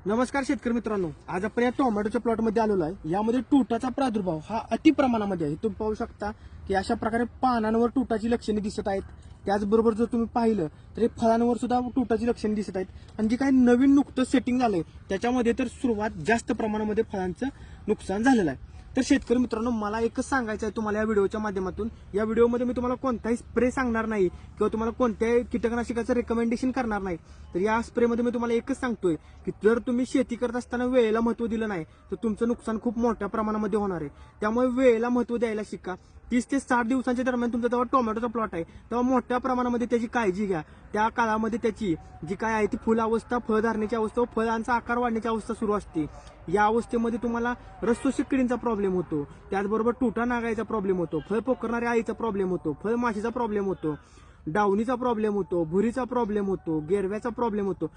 नमस्कार शेतकरी मित्रांनो, आज आपण या टोमॅटोच्या प्लॉटमध्ये आलेलो आहे। यामध्ये तुटाचा प्रादुर्भाव हा अति प्रमाणामध्ये आहे। तुम्ही पाहू शकता की अशा प्रकारे पानांवर तुटाची लक्षणे दिसत आहेत। त्याचबरोबर जर तुम्ही पाहिलं तर फळांवर सुद्धा तुटाची लक्षणे दिसत आहेत। आणि जे काही नवीन नुकतं सेटिंग झालंय त्याच्यामध्ये तर सुरुवात जास्त प्रमाणामध्ये फळांचं नुकसान झालेलं आहे। तर शेतकरी मित्रांनो, मला एकच सांगायचं आहे तुम्हाला या व्हिडिओच्या माध्यमातून। या व्हिडिओमध्ये मी तुम्हाला कोणताही स्प्रे सांगणार नाही किंवा तुम्हाला कोणत्याही कीटकनाशकाचं रेकमेंडेशन करणार नाही। तर या स्प्रेमध्ये मी तुम्हाला एकच सांगतोय की जर तुम्ही शेती करत असताना वेळेला महत्त्व दिलं नाही तर तुमचं नुकसान खूप मोठ्या प्रमाणामध्ये होणार आहे। त्यामुळे वेळेला महत्त्व द्यायला शिका। 30 ते 60 दिवसांच्या दरम्यान तुमचा जेव्हा टोमॅटोचा प्लॉट आहे तेव्हा मोठ्या प्रमाणामध्ये त्याची काळजी घ्या। त्या काळामध्ये त्याची जी काय आहे ती फुल अवस्था, फळ धरण्याची अवस्था व फळांचा आकार वाढण्याची अवस्था सुरू असते। या अवस्थेमध्ये तुम्हाला रसशोषक किडींचा प्रॉब्लेम होतो, त्याचबरोबर तुटा नागायचा प्रॉब्लेम होतो, फळ पोखरणाऱ्या आईचा प्रॉब्लेम होतो, फळ माशीचा प्रॉब्लेम होतो, डावणीचा प्रॉब्लेम होतो, भुरीचा प्रॉब्लेम होतो, गेरव्याचा प्रॉब्लेम होतो।